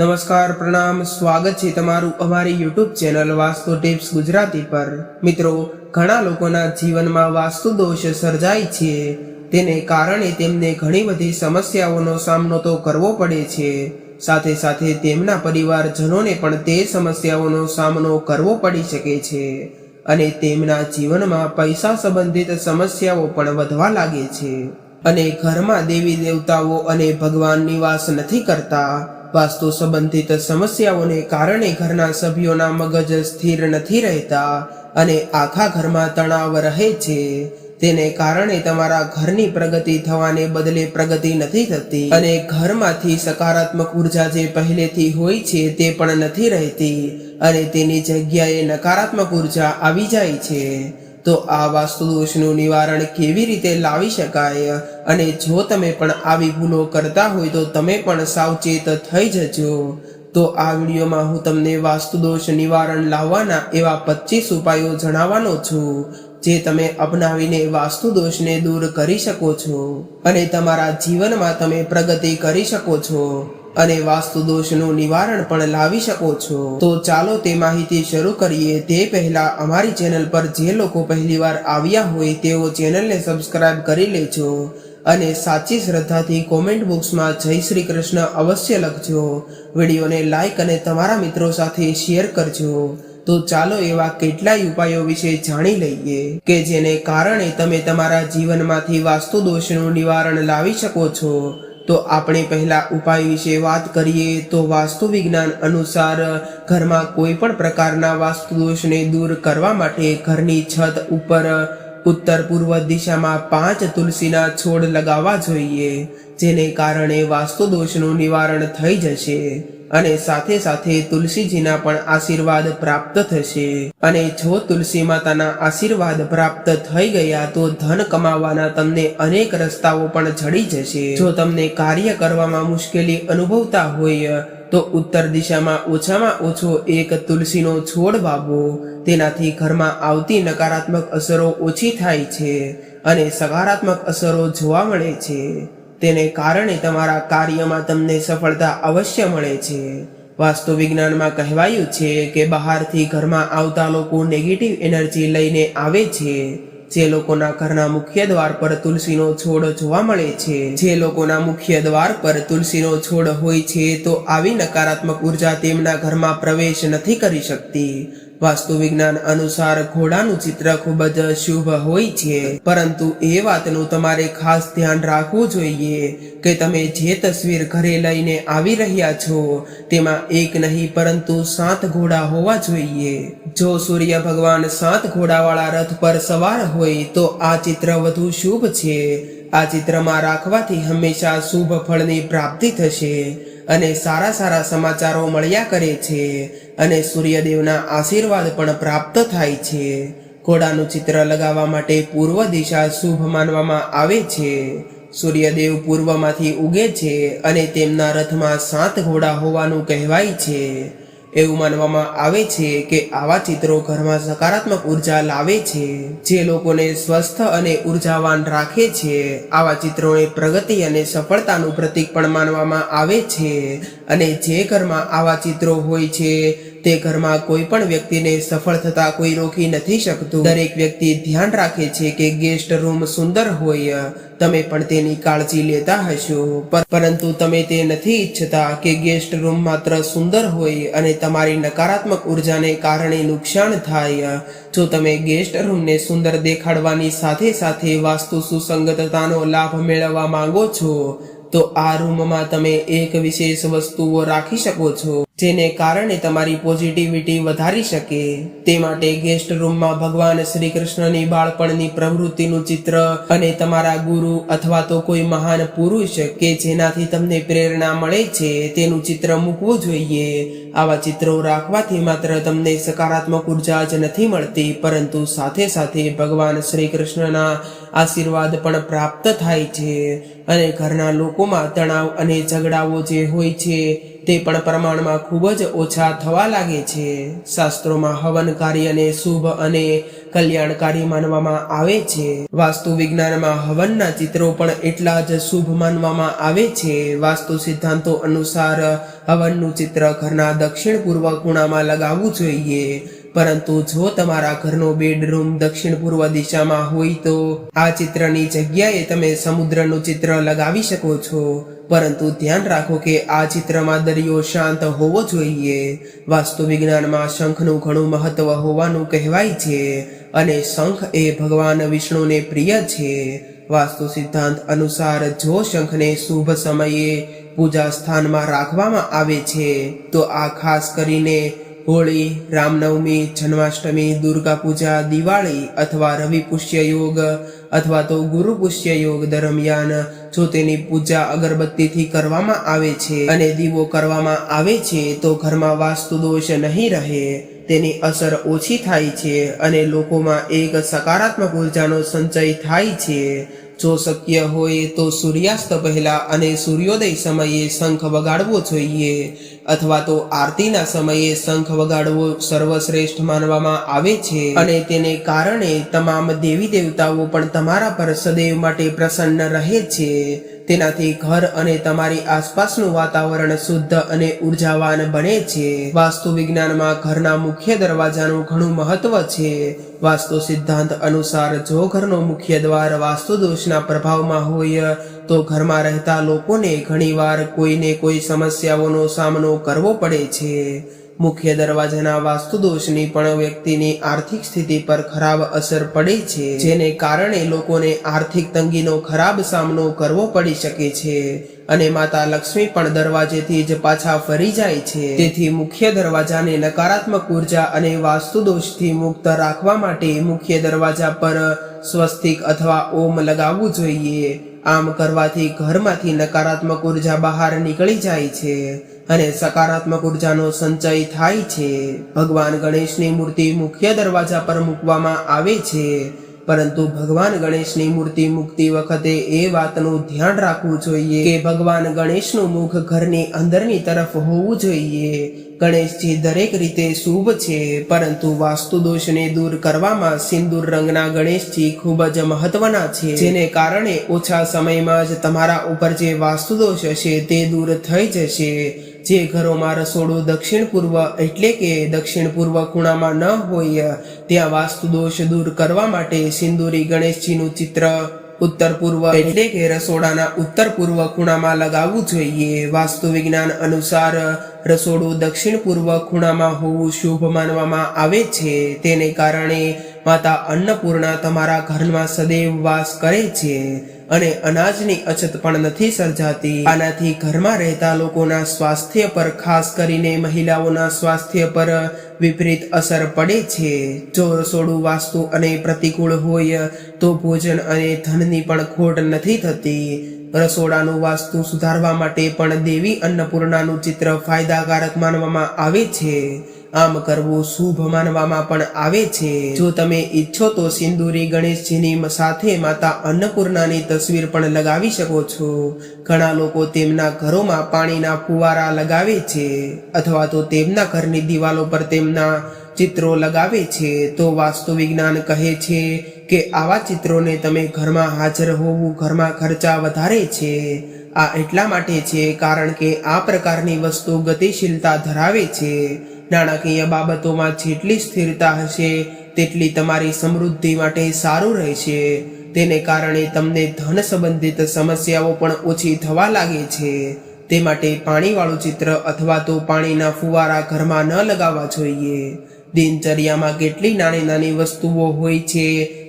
નમસ્કાર, પ્રણામ, સ્વાગત છે તમારું અમારી YouTube channel vastu tips Gujarati પર। મિત્રો, ઘણા લોકોના જીવનમાં વાસ્તુ દોષ સર્જાય છે, તેને કારણે તેમને ઘણી બધી સમસ્યાઓનો સામનો તો કરવો પડે છે, સાથે સાથે તેમના પરિવારજનોને પણ તે સમસ્યાઓનો સામનો કરવો પડી શકે છે અને તેમના જીવનમાં પૈસા સંબંધિત સમસ્યાઓ પણ વધવા લાગે છે અને ઘરમાં દેવી દેવતાઓ અને ભગવાન નિવાસ નથી કરતા। વાસ્તુ સંબંધિત સમસ્યાઓને કારણે ઘરના સભ્યોના મગજ સ્થિર નથી રહેતા અને આખા ઘરમાં તણાવ રહે છે, તેને કારણે તમારા ઘરની પ્રગતિ થવાને બદલે પ્રગતિ નથી થતી અને ઘરમાંથી સકારાત્મક ઉર્જા જે પહેલેથી હોય છે તે પણ નથી રહેતી અને તેની જગ્યાએ નકારાત્મક ઉર્જા આવી જાય છે। તો આ વાસ્તુ દોષનું નિવારણ કેવી રીતે લાવી શકાય અને જો તમે પણ આવી ભૂલો કરતા હોય તો તમે પણ સાવચેત થઈ જજો। તો આ વિડીયોમાં હું તમને વાસ્તુ દોષ નિવારણ લાવવાના એવા 25 ઉપાયો જણાવવાનો છું, જે તમે અપનાવીને વાસ્તુ દોષને દૂર કરી શકો છો અને તમારા જીવનમાં તમે પ્રગતિ કરી શકો છો અને વાસ્તુ દોષનું નિવારણ પણ લાવી શકો છો। તો ચાલો તે માહિતી શરૂ કરીએ તે પહેલા અમારી ચેનલ પર જે લોકો પહેલીવાર આવ્યા હોય તેઓ ચેનલને સબસ્ક્રાઇબ કરી લેજો અને સાચી શ્રદ્ધાથી કોમેન્ટ બોક્સમાં જય શ્રી કૃષ્ણ અવશ્ય લખજો। વિડીયોને લાઈક અને તમારા મિત્રો સાથે શેર કરજો। તો ચાલો એવા કેટલાય ઉપાયો વિશે જાણી લઈએ કે જેને કારણે તમે તમારા જીવનમાંથી વાસ્તુ દોષનું નિવારણ લાવી શકો છો। તો આપણે પહેલા ઉપાય વિશે વાત કરીએ તો વાસ્તુ વિજ્ઞાન અનુસાર ઘરમાં કોઈ પણ પ્રકારના વાસ્તુ દોષને દૂર કરવા માટે ઘરની છત ઉપર ઉત્તર પૂર્વ દિશામાં 5 તુલસીના છોડ લગાવવા જોઈએ, જેને કારણે વાસ્તુ દોષનું નિવારણ થઈ જશે અને સાથે સાથે તુલસીજીના પણ આશીર્વાદ પ્રાપ્ત થશે અને જો તુલસી માતાના આશીર્વાદ પ્રાપ્ત થઈ ગયા તો ધન કમાવાના તમને અનેક રસ્તાઓ પણ જડી જશે। જો તમને કાર્ય કરવામાં મુશ્કેલી અનુભવતા હોય તો ઉત્તર દિશામાં ઓછામાં ઓછો 1 તુલસીનો છોડ વાવો, તેનાથી ઘરમાં આવતી નકારાત્મક અસરો ઓછી થાય છે અને સકારાત્મક અસરો જોવા મળે છે, તેને કારણે તમારા કાર્યમાં તમને સફળતા અવશ્ય મળે છે। વાસ્તુ વિજ્ઞાનમાં કહેવાયું છે કે બહારથી ઘરમાં આવતા લોકો નેગેટિવ એનર્જી લઈને આવે છે। જે લોકોના ઘરના મુખ્ય દ્વાર પર તુલસીનો છોડ જોવા મળે છે, જે લોકોના મુખ્ય દ્વાર પર તુલસીનો છોડ હોય છે તો આવી નકારાત્મક ઉર્જા તેમના ઘરમાં પ્રવેશ નથી કરી શકતી। વાસ્તુ વિજ્ઞાન અનુસાર ઘોડાનું ચિત્ર ખૂબ જ શુભ હોય છે, પરંતુ એ વાતનું તમારે ખાસ ધ્યાન રાખવું જોઈએ કે તમે જે તસવીર ઘરે લઈને આવી રહ્યા છો તેમાં એક નહીં પરંતુ 7 ઘોડા હોવા જોઈએ। જો સૂર્ય ભગવાન 7 ઘોડાવાળા રથ પર સવાર હોય તો આ ચિત્ર વધુ શુભ છે। આ ચિત્રમાં રાખવાથી હંમેશા શુભ ફળની પ્રાપ્તિ થશે અને સારા સમાચારો મળ્યા કરે છે અને સૂર્યદેવના આશીર્વાદ પણ પ્રાપ્ત થાય છે। ઘોડાનું ચિત્ર લગાવવા માટે પૂર્વ દિશા શુભ માનવામાં આવે છે। સૂર્યદેવ પૂર્વમાંથી ઉગે છે અને તેમના રથમાં 7 ઘોડા હોવાનું કહેવાય છે। એવું માનવામાં આવે છે કે આવા ચિત્રો ઘરમાં સકારાત્મક ઉર્જા લાવે છે, જે લોકોને સ્વસ્થ અને ઉર્જાવાન રાખે છે। આવા ચિત્રોને પ્રગતિ અને સફળતાનું પ્રતીક પણ માનવામાં આવે છે અને જે ઘરમાં આવા ચિત્રો હોય છે તે ઘરમાં કોઈ પણ વ્યક્તિને સફળ થતા કોઈ રોકી નથી શકતું। દરેક વ્યક્તિ ધ્યાન રાખે છે કે ગેસ્ટ રૂમ સુંદર હોય, તમે પણ તેની કાળજી લેતા હશો, પરંતુ તમે તે નથી ઈચ્છતા કે ગેસ્ટ રૂમ માત્ર સુંદર હોય અને તમારી નકારાત્મક ઉર્જાને કારણે નુકસાન થાય। જો તમે ગેસ્ટ રૂમને સુંદર દેખાડવાની સાથે સાથે વાસ્તુ સુસંગતતાનો લાભ મેળવવા માંગો છો તો આ રૂમમાં તમે એક વિશેષ વસ્તુઓ રાખી શકો છો જેને કારણે તમારી પોઝિટિવિટી વધારી શકે। તે માટે ગેસ્ટ રૂમમાં ભગવાન શ્રી કૃષ્ણની બાળપણની પ્રવૃત્તિનું ચિત્ર અને તમારા ગુરુ અથવા તો કોઈ મહાન પુરુષ કે જેનાથી તમને પ્રેરણા મળે છે તેનું ચિત્ર મૂકવું જોઈએ। આવા ચિત્રો રાખવાથી માત્ર તમને સકારાત્મક ઉર્જા જ નથી મળતી, પરંતુ સાથે સાથે ભગવાન શ્રી કૃષ્ણના આશીર્વાદ પણ પ્રાપ્ત થાય છે અને ઘરના લોકોમાં તણાવ અને ઝઘડાઓ જે હોય છે તે પણ પ્રમાણમાં ખૂબ જ ઓછા થવા લાગે છે. શાસ્ત્રોમાં હવન કાર્યને શુભ અને કલ્યાણકારી માનવામાં આવે છે. વાસ્તુ વિજ્ઞાનમાં હવનના ચિત્રો પણ એટલા જ શુભ માનવામાં આવે છે. વાસ્તુ સિદ્ધાંતો અનુસાર હવનનું ચિત્ર ઘરના દક્ષિણ પૂર્વ ખૂણામાં લગાવવું જોઈએ. પરંતુ જો તમારા ઘરનો બેડરૂમ દક્ષિણ પૂર્વ દિશામાં હોય તો આ ચિત્રની જગ્યાએ તમે સમુદ્રનું ચિત્ર લગાવી શકો છો. પરંતુ ધ્યાન રાખો કે આ ચિત્રમાં દરિયો શાંત હોવો જોઈએ. વાસ્તુ વિજ્ઞાનમાં શંખનું ઘણું મહત્વ હોવાનું કહેવાય છે અને શંખ એ ભગવાન વિષ્ણુને પ્રિય છે. વાસ્તુ સિદ્ધાંત અનુસાર જો શંખને શુભ સમયે પૂજા સ્થાનમાં રાખવામાં આવે છે તો આ ખાસ કરીને હોળી, રામનવમી, જન્માષ્ટમી, દુર્ગા પૂજા, દિવાળી અથવા રવિ પુષ્ય યોગ અથવા તો ગુરુ પુષ્ય યોગ દરમિયાન જો તેની પૂજા અગરબત્તીથી કરવામાં આવે છે અને દીવો કરવામાં આવે છે તો ઘરમાં વાસ્તુ દોષ નહીં રહે, તેની અસર ઓછી થાય છે અને લોકોમાં એક સકારાત્મક ઉર્જાનો સંચય થાય છે. જો શક્ય હોય તો સૂર્યાસ્ત પહેલા અને સૂર્યોદય સમયે શંખ વગાડવો જોઈએ અથવા તો આરતીના સમયે શંખ વગાડવો સર્વશ્રેષ્ઠ માનવામાં આવે છે અને તેને કારણે તમામ દેવી દેવતાઓ પણ તમારા પર સદૈવ માટે પ્રસન્ન રહે છે. તેનાથી ઘર અને તમારી આસપાસનું વાતાવરણ શુદ્ધ અને ઉર્જાવાન બને છે. વાસ્તુ વિજ્ઞાનમાં ઘરના મુખ્ય દરવાજાનું ઘણું મહત્વ છે. વાસ્તુ સિદ્ધાંત અનુસાર જો ઘરનો મુખ્ય દ્વાર વાસ્તુ દોષના પ્રભાવમાં હોય તો ઘરમાં રહેતા લોકોને ઘણીવાર કોઈને કોઈ સમસ્યાઓનો સામનો કરવો પડે છે. મુખ્ય દરવાજાના વાસ્તુ દોષની પણ વ્યક્તિની આર્થિક સ્થિતિ પર ખરાબ અસર પડે છે, જેને કારણે લોકોને આર્થિક તંગીનો ખરાબ સામનો કરવો પડી શકે છે અને માતા લક્ષ્મી પણ દરવાજેથી જ પાછા ફરી જાય છે. તેથી મુખ્ય દરવાજાને નકારાત્મક ઉર્જા અને વાસ્તુ દોષથી મુક્ત રાખવા માટે મુખ્ય દરવાજા પર સ્વસ્તિક અથવા ઓમ લગાવવું જોઈએ. આમ કરવાથી ઘરમાંથી નકારાત્મક ઉર્જા બહાર નીકળી જાય છે અને સકારાત્મક ઉર્જાનો સંચય થાય છે. ભગવાન ગણેશની મૂર્તિ મુખ્ય દરવાજા પર મૂકવામાં આવે છે, પરંતુ ભગવાન ગણેશની મૂર્તિ મૂકતી વખતે એ વાતનું ધ્યાન રાખવું જોઈએ કે ભગવાન ગણેશનું મુખ ઘરની અંદરની તરફ હોવું જોઈએ. ગણેશજી દરેક રીતે શુભ છે, પરંતુ વાસ્તુ દોષને દૂર કરવામાં સિંદૂર રંગના ગણેશજી ખૂબ જ મહત્વના છે, જેને કારણે ઓછા સમયમાં જ તમારા ઉપર જે વાસ્તુ દોષ હશે તે દૂર થઈ જશે. જે ઘરોમાં રસોડું દક્ષિણ પૂર્વ એટલે કે દક્ષિણ પૂર્વ ખૂણામાં ન હોય ત્યાં વાસ્તુ દોષ દૂર કરવા માટે સિંદૂરી ગણેશજીનું ચિત્ર ઉત્તર પૂર્વ એટલે કે રસોડાના ઉત્તર પૂર્વ ખૂણામાં લગાવવું જોઈએ. વાસ્તુ વિજ્ઞાન અનુસાર રસોડું દક્ષિણ પૂર્વ ખૂણામાં હોવું શુભ માનવામાં આવે છે. તેને કારણે માતા અન્નપૂર્ણા તમારા ઘરમાં સદૈવ વાસ કરે છે અને અનાજની અછત પણ નથી સર્જાતી. આનાથી ઘરમાં રહેતા લોકોના સ્વાસ્થ્ય પર, ખાસ કરીને મહિલાઓના સ્વાસ્થ્ય પર વિપરીત અસર પડે છે. જો રસોડું વાસ્તુ અને પ્રતિકૂળ હોય તો ભોજન અને ધનની પણ ખોટ નથી થતી. રસોડાનું વાસ્તુ સુધારવા માટે પણ દેવી અન્નપૂર્ણાનું ચિત્ર ફાયદાકારક માનવામાં આવે છે. આમ કરવું શુભ માનવામાં પણ આવે છે. જો તમે ઈચ્છો તો સિંદૂરી ગણેશજીની સાથે માતા અન્નપૂર્ણાની તસવીર પણ લગાવી શકો છો. ઘણા લોકો તેમના ઘરોમાં પાણીના ફુવારા લગાવે છે અથવા તો તેમના ઘરની દિવાલો પર તેમના ચિત્રો લગાવે છે. તો વાસ્તુ વિજ્ઞાન કહે છે કે આવા ચિત્રોને તમે ઘરમાં હાજર હોવું ઘરમાં ખર્ચા વધારે છે. આ એટલા માટે છે કારણ કે આ પ્રકારની વસ્તુ ગતિશીલતા ધરાવે છે. નાણાકીય બાબતોમાં જેટલી સ્થિરતા હશે તેટલી તમારી સમૃદ્ધિ માટે સારું રહેશે. તેને કારણે તમને ધન સંબંધિત સમસ્યાઓ પણ ઓછી થવા લાગે છે. તે માટે પાણીવાળું ચિત્ર અથવા તો પાણીના ફુવારા ઘરમાં ન લગાવવા જોઈએ. દિનચર્યામાં કેટલી નાની નાની વસ્તુઓ હોય છે,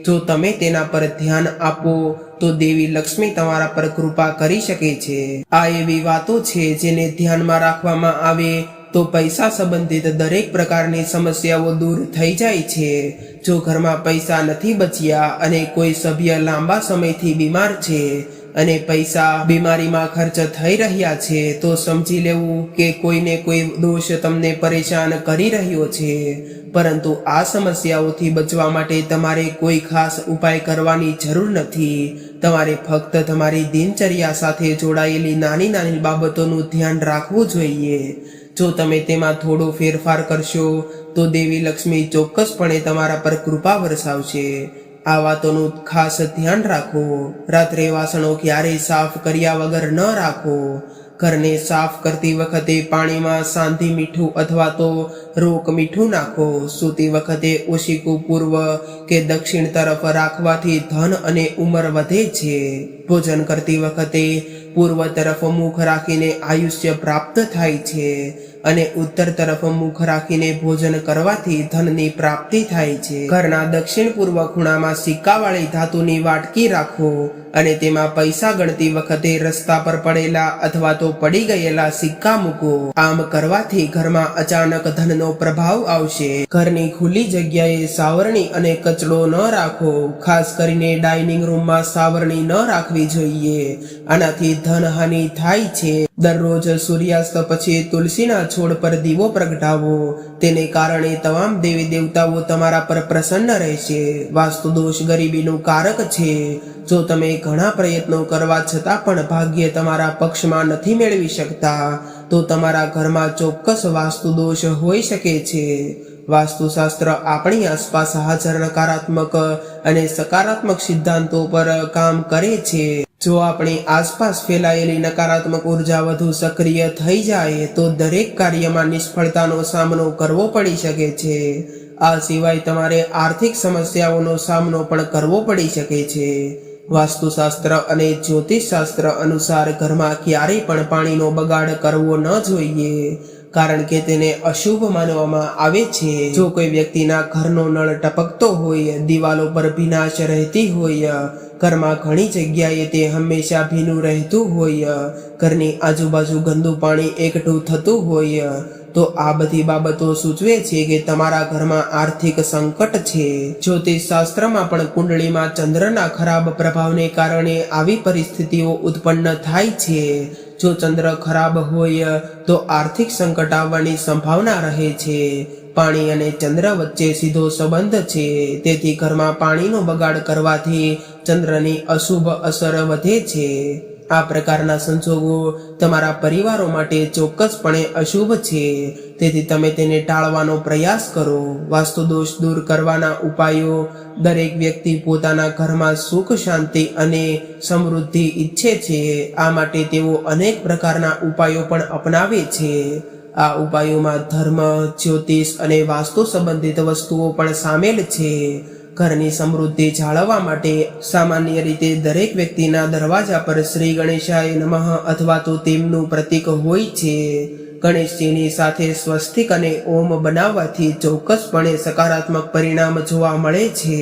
જો તમે તેના પર ધ્યાન આપો તો દેવી લક્ષ્મી તમારા પર કૃપા કરી શકે છે. આ એવી વાતો છે જેને ધ્યાનમાં રાખવામાં આવે તો પૈસા સંબંધિત દરેક પ્રકારની સમસ્યાઓ દૂર થઈ જાય છે. જો ઘરમાં પૈસા નથી બચ્યા અને કોઈ સભ્ય લાંબા સમયથી બીમાર છે અને પૈસા બીમારીમાં ખર્ચ થઈ રહ્યા છે તો સમજી લેવું કે કોઈને કોઈ દોષ તમને પરેશાન કરી રહ્યો છે, પરંતુ આ સમસ્યાઓથી બચવા માટે તમારે કોઈ ખાસ ઉપાય કરવાની જરૂર નથી. તમારે ફક્ત તમારી દિનચર્યા સાથે જોડાયેલી નાની નાની બાબતોનું ધ્યાન રાખવું જોઈએ. જો તમે તેમાં થોડો ફેરફાર કરશો તો દેવી લક્ષ્મી ચોક્કસપણે તમારા પર કૃપા વરસાવશે. આ વાતોનું ખાસ ધ્યાન રાખો. રાત્રે વાસણો ક્યારેય સાફ કર્યા વગર ન રાખો. ઘરને સાફ કરતી વખતે પાણીમાં સાંધી મીઠું અથવા તો રોક મીઠું નાખો. સૂતી વખતે ઓશિકું પૂર્વ કે દક્ષિણ તરફ રાખવાથી ધન અને ઉંમર વધે છે. ભોજન કરતી વખતે પૂર્વ તરફ મુખ રાખીને આયુષ્ય પ્રાપ્ત થાય છે અને ઉત્તર તરફ મુખ રાખીને ભોજન કરવાથી ધનની પ્રાપ્તિ થાય છે. ઘરના દક્ષિણ પૂર્વ ખૂણામાં સિક્કાવાળી ધાતુની વાટકી રાખો અને તેમાં પૈસા ગણતી વખતે રસ્તા પર પડેલા અથવા તો પડી ગયેલા સિક્કા મૂકો. આમ કરવાથી ઘરમાં અચાનક ધનનો પ્રભાવ આવશે. ઘરની ખુલ્લી જગ્યાએ સાવરણી અને કચડો ન રાખો. ખાસ કરીને ડાઇનિંગ રૂમમાં સાવરણી ન રાખવી જોઈએ. આનાથી ધનહાનિ થાય છે. દરરોજ સૂર્યાસ્ત પછી તુલસીના છોડ પર દીવો પ્રગટાવો. તેને કારણે તમામ દેવી દેવતાઓ તમારા પર પ્રસન્ન રહેશે. વાસ્તુ દોષ ગરીબીનું કારક છે. જો તમે ઘણા પ્રયત્નો કરવા છતાં પણ ભાગ્ય તમારા પક્ષમાં નથી મેળવી શકતા તો તમારા ઘરમાં ચોક્કસ વાસ્તુ દોષ હોઈ શકે છે. વાસ્તુશાસ્ત્ર આપણી આસપાસ હાજર નકારાત્મક અને સકારાત્મક સિદ્ધાંતો પર કામ કરે છે. જો આપણી આસપાસ ફેલાયેલી નકારાત્મક ઉર્જા વધુ સક્રિય થઈ જાય તો દરેક કાર્યમાં નિષ્ફળતાનો સામનો કરવો પડી શકે છે. આ સિવાય તમારે આર્થિક સમસ્યાઓનો સામનો પણ કરવો પડી શકે છે. વાસ્તુશાસ્ત્ર અને જ્યોતિષશાસ્ત્ર અનુસાર ઘરમાં ક્યારેય પણ પાણીનો બગાડ કરવો ન જોઈએ, કારણ કે તેને અશુભ માનવામાં આવે છે. જો કોઈ વ્યક્તિના ઘરનો નળ ટપકતો હોય, દિવાલો પર ભીનાશ રહેતી હોય, ઘરમાં ઘણી જગ્યાએ તે હંમેશા ભીનું રહેતું હોય, ઘરની આજુબાજુ ગંદુ પાણી એકઠું થતું હોય, તો આ બધી બાબતો સૂચવે છે કે તમારા ઘરમાં આર્થિક સંકટ છે. જ્યોતિષશાસ્ત્રમાં પણ કુંડળીમાં ચંદ્રના ખરાબ પ્રભાવને કારણે આવી પરિસ્થિતિઓ ઉત્પન્ન થાય છે. જો ચંદ્ર ખરાબ હોય તો આર્થિક સંકટ આવવાની સંભાવના રહે છે. પાણી અને ચંદ્ર વચ્ચે સીધો સંબંધ છે. તેથી ઘરમાં પાણીનો બગાડ કરવાથી ચંદ્રની અશુભ અસર વધે છે. આ પ્રકારના સંજોગો તમારા પરિવારો માટે ચોક્કસપણે અશુભ છે. તેથી તમે તેને ટાળવાનો પ્રયાસ કરો. વાસ્તુ દોષ દૂર કરવાના ઉપાયો. દરેક વ્યક્તિ પોતાના ઘરમાં સુખ, શાંતિ અને સમૃદ્ધિ ઈચ્છે છે. આ માટે તેઓ અનેક પ્રકારના ઉપાયો પણ અપનાવે છે. આ ઉપાયોમાં ધર્મ, જ્યોતિષ અને વાસ્તુ સંબંધિત વસ્તુઓ પણ સામેલ છે. ઘરની સમૃદ્ધિ જાળવવા માટે સામાન્ય રીતે દરેક વ્યક્તિના દરવાજા પર શ્રી ગણેશાય નમઃ અથવા તો તેમનું પ્રતીક હોય છે. ગણેશજીની સાથે સ્વસ્તિક અને ઓમ બનાવવાથી ચોક્કસપણે સકારાત્મક પરિણામ જોવા મળે છે.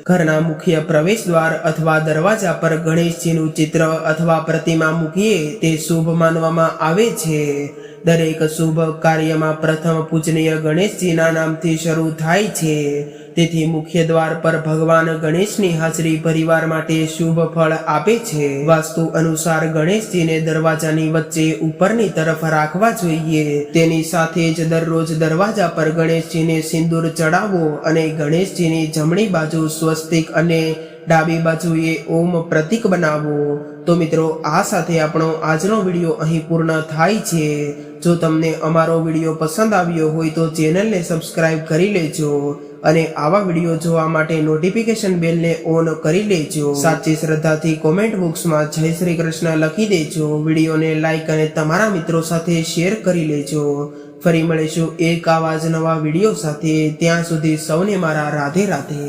ઘરના મુખ્ય પ્રવેશ દ્વાર અથવા દરવાજા પર ગણેશજીનું ચિત્ર અથવા પ્રતિમા મૂકીએ તે શુભ માનવામાં આવે છે. દરેક શુભ કાર્યમાં પ્રથમ પૂજનીય ગણેશજીના નામથી શરૂ થાય છે. તેથી મુખ્ય દ્વાર પર ભગવાન ગણેશની હાજરી પરિવાર માટે શુભ ફળ આપે છે. વાસ્તુ અનુસાર ગણેશજીને દરવાજાની વચ્ચે ઉપરની તરફ રાખવા જોઈએ. તેની સાથે જ દરરોજ દરવાજા પર ગણેશજીને સિંદૂર ચડાવો અને ગણેશજીની જમણી બાજુ સ્વસ્તિક અને ડાબી બાજુએ ઓમ પ્રતીક બનાવો. તો મિત્રો, આ સાથે આપણો આજનો વિડીયો અહીં પૂર્ણ થાય છે. જો તમને અમારો વિડીયો પસંદ આવ્યો હોય તો ચેનલને સબસ્ક્રાઇબ કરી લેજો અને આવા વિડીયો જોવા માટે નોટિફિકેશન બેલને ઓન કરી લેજો. સાચી શ્રદ્ધાથી કોમેન્ટ બોક્સમાં જય શ્રી કૃષ્ણ લખી દેજો. વિડીયોને લાઈક અને તમારા મિત્રો સાથે શેર કરી લેજો. ફરી મળીશું એક આવા જ નવા વિડીયો સાથે. ત્યાં સુધી સૌને મારા રાધે રાધે.